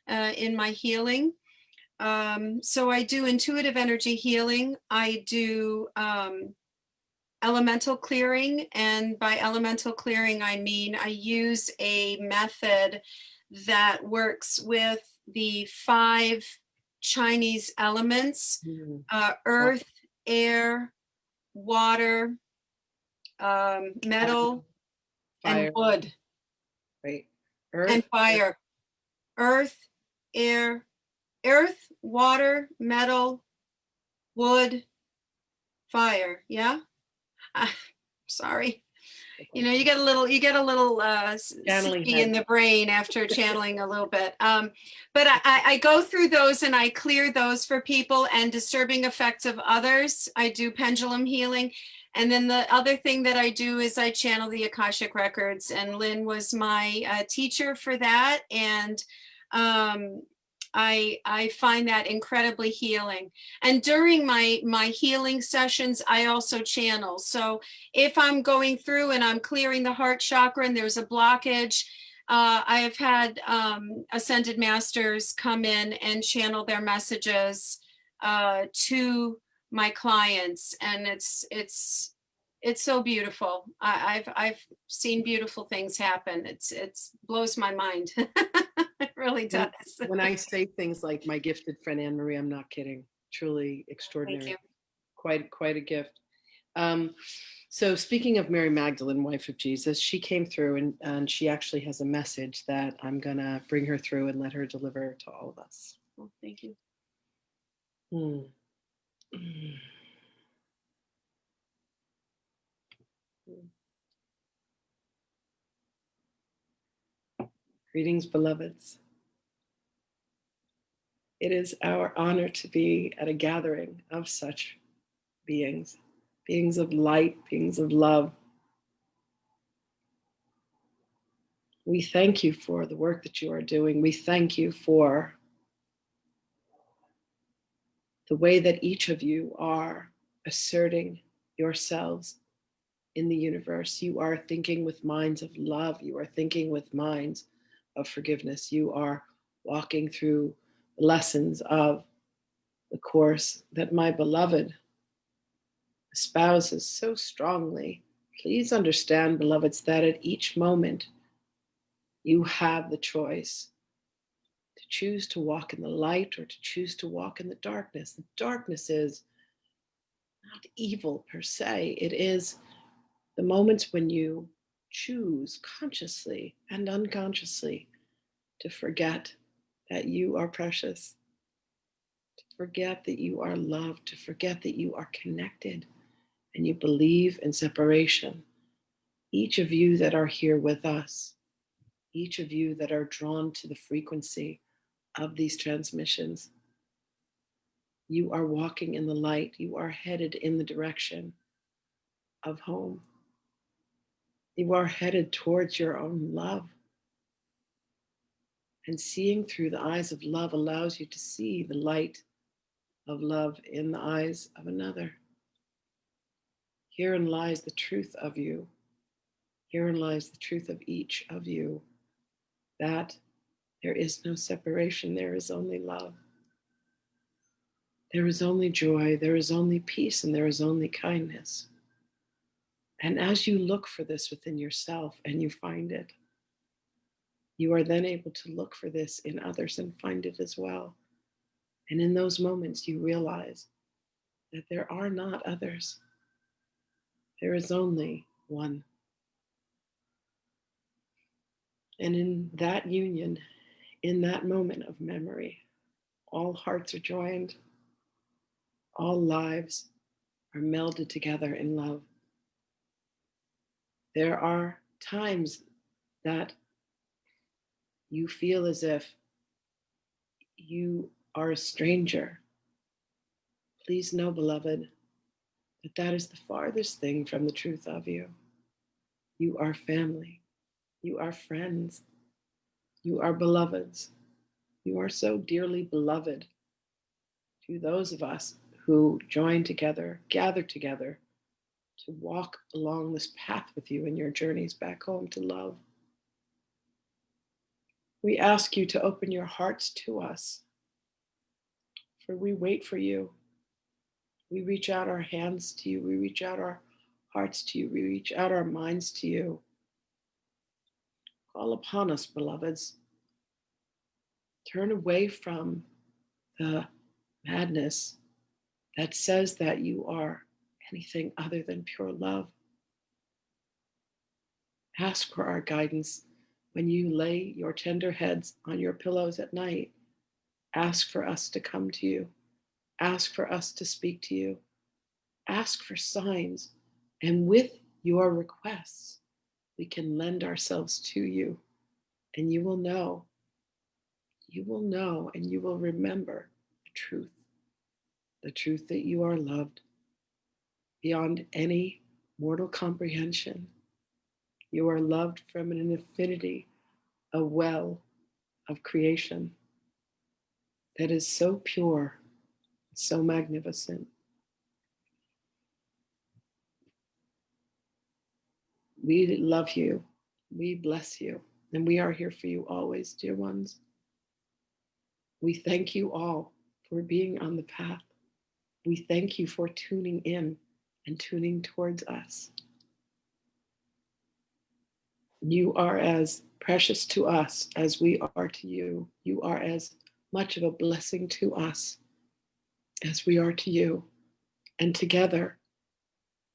[SPEAKER 3] in my healing. So I do intuitive energy healing. I do elemental clearing, and by elemental clearing, I mean I use a method that works with the 5 Chinese elements: earth, air, water, metal,
[SPEAKER 1] Fire.
[SPEAKER 3] and wood,
[SPEAKER 1] Right.
[SPEAKER 3] and fire. Earth, earth, water, metal, wood, fire. Yeah. Sorry. You know, you get a little sticky in the brain after channeling a little bit. But I go through those and I clear those for people and disturbing effects of others. I do pendulum healing. And then the other thing that I do is I channel the Akashic records, and Lynn was my teacher for that. And I find that incredibly healing. And during my healing sessions, I also channel. So if I'm going through and I'm clearing the heart chakra and there's a blockage, I have had ascended masters come in and channel their messages to my clients, and it's so beautiful. I've seen beautiful things happen. It's blows my mind. It really
[SPEAKER 1] when,
[SPEAKER 3] does.
[SPEAKER 1] when I say things like my gifted friend Anne Marie, I'm not kidding. Truly
[SPEAKER 3] Thank
[SPEAKER 1] extraordinary.
[SPEAKER 3] you.
[SPEAKER 1] Quite a gift. Um, so speaking of Mary Magdalene, wife of Jesus, she came through and she actually has a message that I'm gonna bring her through and let her deliver to all of us.
[SPEAKER 3] Well, thank you.
[SPEAKER 1] Hmm. Greetings, beloveds. It is our honor to be at a gathering of such beings, beings of light, beings of love. We thank you for the work that you are doing. We thank you for the way that each of you are asserting yourselves in the universe. You are thinking with minds of love. You are thinking with minds of forgiveness. You are walking through lessons of the course that my beloved espouses so strongly. Please understand, beloveds, that at each moment you have the choice to choose to walk in the light or to choose to walk in the darkness. The darkness is not evil per se, it is the moments when you choose consciously and unconsciously to forget that you are precious, to forget that you are loved, to forget that you are connected and you believe in separation. Each of you that are here with us, each of you that are drawn to the frequency of these transmissions, you are walking in the light. You are headed in the direction of home. You are headed towards your own love. And seeing through the eyes of love allows you to see the light of love in the eyes of another. Herein lies the truth of you. Herein lies the truth of each of you, that there is no separation, there is only love. There is only joy, there is only peace, and there is only kindness. And as you look for this within yourself and you find it, you are then able to look for this in others and find it as well. And in those moments, you realize that there are not others, there is only one. And in that union, in that moment of memory, all hearts are joined, all lives are melded together in love. There are times that you feel as if you are a stranger. Please know, beloved, that that is the farthest thing from the truth of you. You are family. You are friends. You are beloveds. You are so dearly beloved to those of us who join together, gather together to walk along this path with you in your journeys back home to love. We ask you to open your hearts to us, for we wait for you. We reach out our hands to you. We reach out our hearts to you. We reach out our minds to you. Call upon us, beloveds. Turn away from the madness that says that you are anything other than pure love. Ask for our guidance when you lay your tender heads on your pillows at night. Ask for us to come to you. Ask for us to speak to you. Ask for signs. And with your requests, we can lend ourselves to you. And you will know, and you will remember the truth that you are loved beyond any mortal comprehension. You are loved from an infinity, a well of creation that is so pure, so magnificent. We love you. We bless you. And we are here for you always, dear ones. We thank you all for being on the path. We thank you for tuning in and tuning towards us. You are as precious to us as we are to you. You are as much of a blessing to us as we are to you. And together,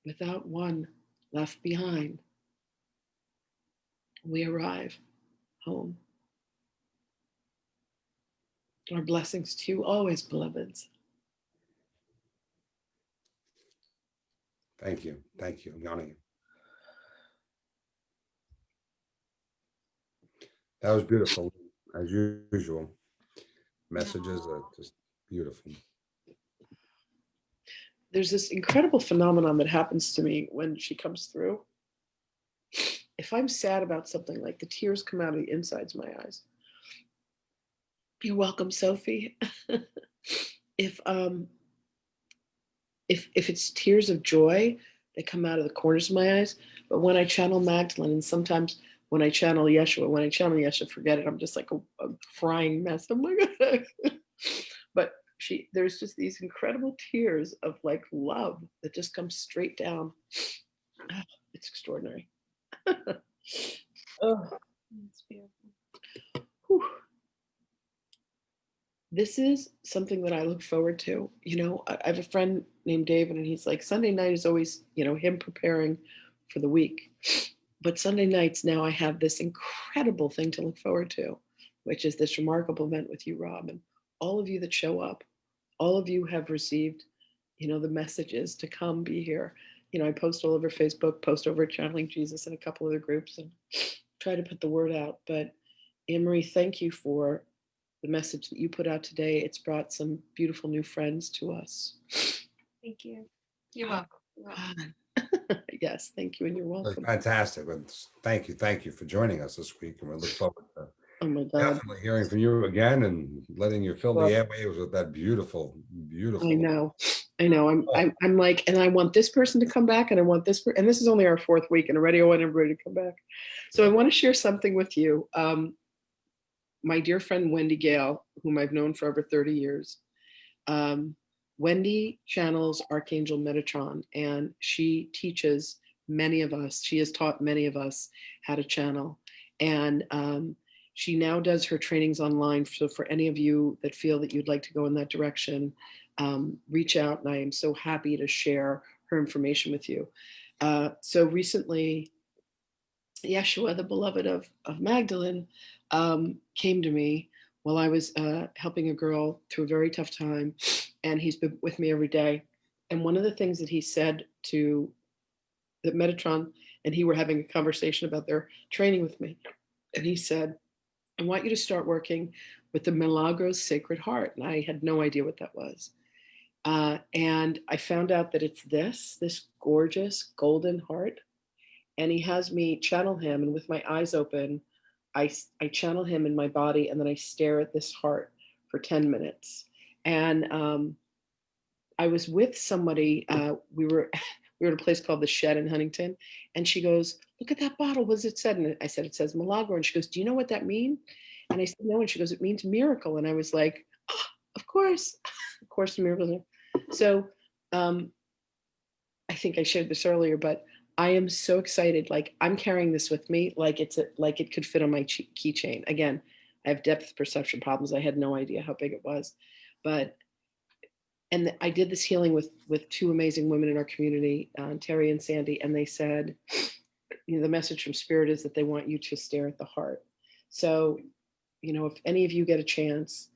[SPEAKER 1] without one left behind, we arrive home. Our blessings to you always, beloveds.
[SPEAKER 2] Thank you. Thank you, Yanni. That was beautiful, as usual. Messages are just beautiful.
[SPEAKER 1] There's this incredible phenomenon that happens to me when she comes through. If I'm sad about something, like the tears come out of the insides of my eyes. You're welcome, Sophie. if if it's tears of joy, they come out of the corners of my eyes. But when I channel Magdalene, and sometimes when I channel Yeshua, forget it. I'm just like a crying mess. Oh my God. But there's just these incredible tears of like love that just come straight down. Oh, it's extraordinary. Oh,
[SPEAKER 3] It's beautiful.
[SPEAKER 1] whew. This is something that I look forward to. I have a friend named David, and he's like, Sunday night is always, him preparing for the week. But Sunday nights now I have this incredible thing to look forward to, which is this remarkable event with you, Rob, and all of you that show up. All of you have received, the messages to come be here. I post all over Facebook, post over at Channeling Jesus and a couple other groups, and try to put the word out. But Anne-Marie, thank you for the message that you put out today. It's brought some beautiful new friends to us.
[SPEAKER 3] Thank you. You're welcome. You're welcome.
[SPEAKER 1] Yes, thank you, and you're welcome.
[SPEAKER 2] Fantastic. Thank you for joining us this week, and we look forward to
[SPEAKER 1] Oh my God.
[SPEAKER 2] definitely hearing from you again and letting you fill the airwaves with that beautiful.
[SPEAKER 1] I know. I'm like, and I want this person to come back, and I want this, and this is only our fourth week, and already I want everybody to come back. So I want to share something with you. My dear friend Wendy Gale, whom I've known for over 30 years, Wendy channels Archangel Metatron, and she teaches many of us. She has taught many of us how to channel, and she now does her trainings online. So for any of you that feel that you'd like to go in that direction, reach out, and I am so happy to share her information with you. So recently, Yeshua, the beloved of Magdalene, came to me while I was helping a girl through a very tough time, and he's been with me every day. And one of the things that he said to the Metatron and he were having a conversation about their training with me, and he said, I want you to start working with the Milagros Sacred Heart. And I had no idea what that was. And I found out that it's this gorgeous golden heart. And he has me channel him. And with my eyes open, I channel him in my body. And then I stare at this heart for 10 minutes. And I was with somebody. We were at a place called the Shed in Huntington. And she goes, look at that bottle. What does it say? And I said, it says Milagro. And she goes, do you know what that means? And I said, no. And she goes, it means miracle. And I was like, oh, of course, miracles. So I think I shared this earlier, but I am so excited. Like I'm carrying this with me, like like it could fit on my keychain. Again, I have depth perception problems. I had no idea how big it was, and I did this healing with two amazing women in our community, Terry and Sandy, and they said, the message from Spirit is that they want you to stare at the heart. So, if any of you get a chance,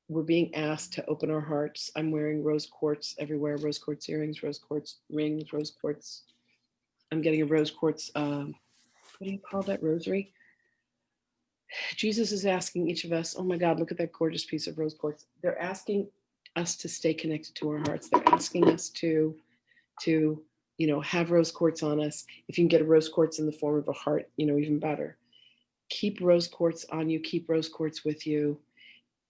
[SPEAKER 1] we're being asked to open our hearts. I'm wearing rose quartz everywhere, rose quartz earrings, rose quartz rings, rose quartz. I'm getting a rose quartz, what do you call that, rosary? Jesus is asking each of us, oh my God, look at that gorgeous piece of rose quartz. They're asking us to stay connected to our hearts. They're asking us to have rose quartz on us. If you can get a rose quartz in the form of a heart, even better. Keep rose quartz on you, keep rose quartz with you.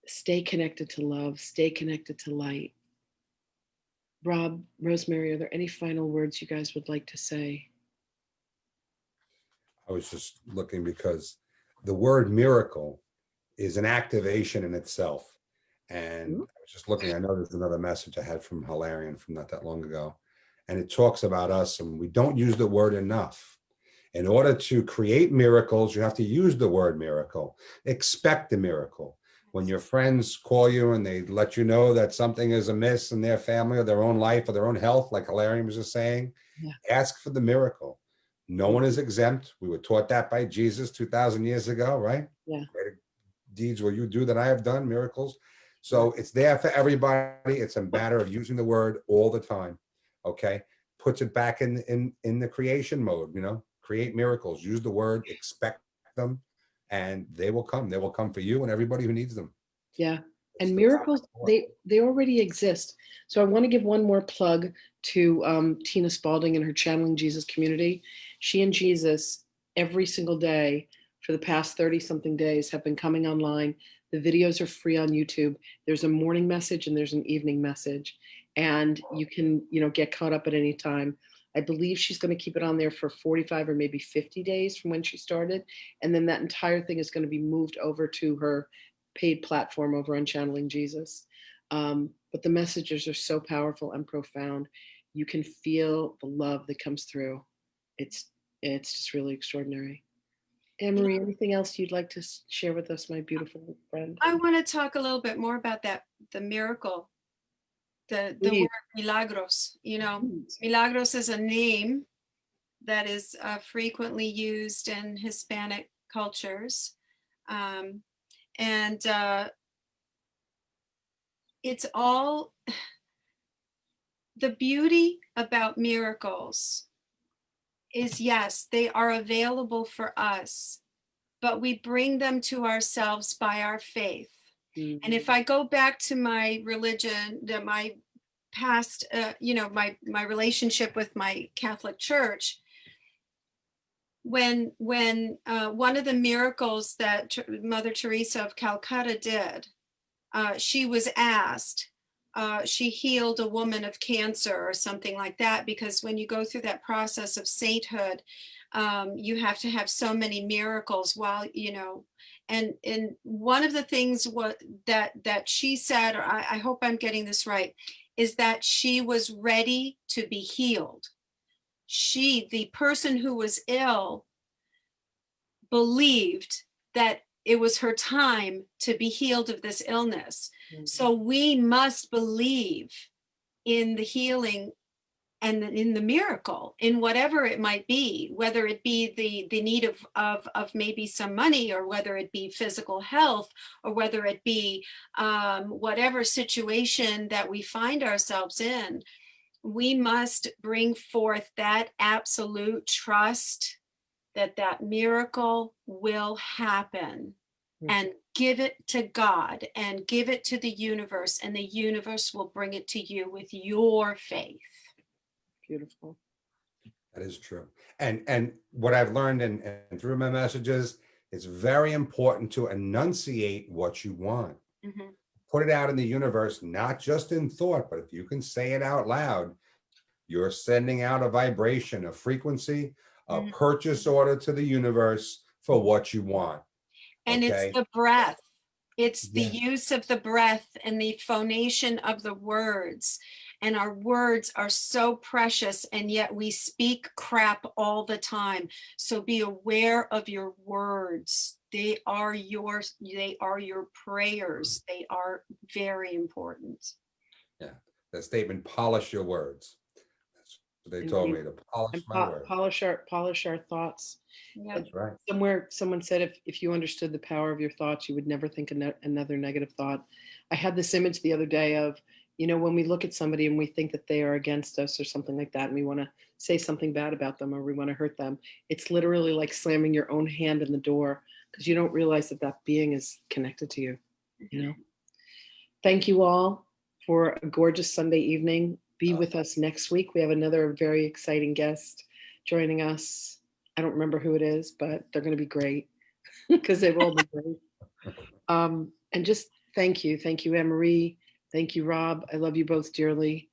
[SPEAKER 1] Stay connected to love, stay connected to light. Rob, Rosemary, are there any final words you guys would like to say?
[SPEAKER 2] I was just looking because the word miracle is an activation in itself. And I was just looking, I know there's another message I had from Hilarion from not that long ago. And it talks about us, and we don't use the word enough. In order to create miracles, you have to use the word miracle. Expect a miracle. When your friends call you and they let you know that something is amiss in their family or their own life or their own health, like Hilarion was just saying,
[SPEAKER 1] Yeah.
[SPEAKER 2] ask for the miracle. No one is exempt. We were taught that by Jesus 2,000 years ago, right?
[SPEAKER 1] Yeah.
[SPEAKER 2] Greater deeds will you do than I have done, miracles. So it's there for everybody. It's a matter of using the word all the time. Okay. Puts it back in the creation mode, create miracles, use the word, expect them, and they will come. They will come for you and everybody who needs them.
[SPEAKER 1] Yeah.
[SPEAKER 2] It's
[SPEAKER 1] And
[SPEAKER 2] the power
[SPEAKER 1] miracles,
[SPEAKER 2] of the
[SPEAKER 1] they already exist. So I want to give one more plug to Tina Spalding and her Channeling Jesus community. She and Jesus every single day for the past 30 something days have been coming online. The videos are free on YouTube. There's a morning message and there's an evening message. And you can, get caught up at any time. I believe she's going to keep it on there for 45 or maybe 50 days from when she started. And then that entire thing is going to be moved over to her paid platform over on Channeling Jesus. But the messages are so powerful and profound. You can feel the love that comes through. It's it's just really extraordinary. Anne Marie, anything else you'd like to share with us, my beautiful friend?
[SPEAKER 3] I want to talk a little bit more about that, the miracle, the
[SPEAKER 1] Please.
[SPEAKER 3] word milagros.
[SPEAKER 1] Please.
[SPEAKER 3] Milagros is a name that is frequently used in Hispanic cultures. And it's all the beauty about miracles is, yes, they are available for us, but we bring them to ourselves by our faith. And if I go back to my religion, my past, my relationship with my Catholic Church, when one of the miracles that Mother Teresa of Calcutta did, she was asked, she healed a woman of cancer or something like that, because when you go through that process of sainthood, you have to have so many miracles while, and one of the things that she said, or I hope I'm getting this right, is that she was ready to be healed. The person who was ill, believed that it was her time to be healed of this illness. So we must believe in the healing and in the miracle, in whatever it might be, whether it be the need of maybe some money, or whether it be physical health, or whether it be whatever situation that we find ourselves in. We must bring forth that absolute trust that miracle will happen, and give it to God and give it to the universe, and the universe will bring it to you with your faith.
[SPEAKER 1] Beautiful.
[SPEAKER 2] That is true. And what I've learned and through my messages, it's very important to enunciate what you want.
[SPEAKER 3] Mm-hmm.
[SPEAKER 2] Put it out in the universe, not just in thought, but if you can say it out loud, you're sending out a vibration, a frequency, a purchase order to the universe for what you want.
[SPEAKER 3] And
[SPEAKER 2] okay?
[SPEAKER 3] it's the breath. It's the
[SPEAKER 2] Yeah.
[SPEAKER 3] use of the breath and the phonation of the words. And our words are so precious, and yet we speak crap all the time. So be aware of your words. They are your prayers. They are very important.
[SPEAKER 2] Yeah. The statement, polish your words. That's what they told me, to polish
[SPEAKER 1] And
[SPEAKER 2] my words.
[SPEAKER 1] polish our thoughts.
[SPEAKER 3] Yeah.
[SPEAKER 2] That's right.
[SPEAKER 1] Somewhere someone said, if you understood the power of your thoughts, you would never think another negative thought. I had this image the other day of, when we look at somebody and we think that they are against us or something like that, and we want to say something bad about them or we want to hurt them, it's literally like slamming your own hand in the door, because you don't realize that being is connected to you. Thank you all for a gorgeous Sunday evening. Be with us next week. We have another very exciting guest joining us. I don't remember who it is, but they're going to be great because they've all been great. And just thank you. Thank you, Anne Marie. Thank you, Rob. I love you both dearly.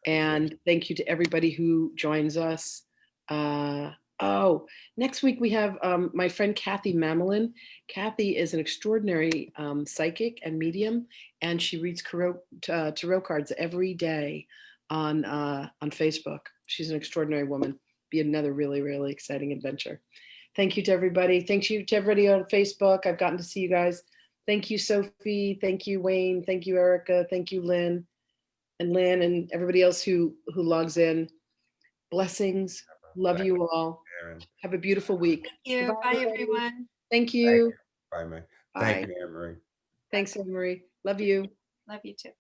[SPEAKER 1] And thank you to everybody who joins us. Next week we have my friend Kathy Mamelin. Kathy is an extraordinary psychic and medium, and she reads tarot cards every day on Facebook. She's an extraordinary woman. be another really, really exciting adventure. Thank you to everybody. Thank you to everybody on Facebook. I've gotten to see you guys. Thank you, Sophie. Thank you, Wayne. Thank you, Erica. Thank you, Lynn and everybody else who logs in. Blessings. Love
[SPEAKER 2] Thank
[SPEAKER 1] you all.
[SPEAKER 2] Aaron.
[SPEAKER 1] Have a beautiful week.
[SPEAKER 3] Thank you.
[SPEAKER 1] Goodbye,
[SPEAKER 3] Bye,
[SPEAKER 1] everybody.
[SPEAKER 3] everyone.
[SPEAKER 1] Thank
[SPEAKER 2] Thank
[SPEAKER 1] you.
[SPEAKER 2] you. Bye, man.
[SPEAKER 1] Bye.
[SPEAKER 2] Thank you, Anne Marie.
[SPEAKER 1] Thanks, Anne Marie. Love you.
[SPEAKER 3] Love you too.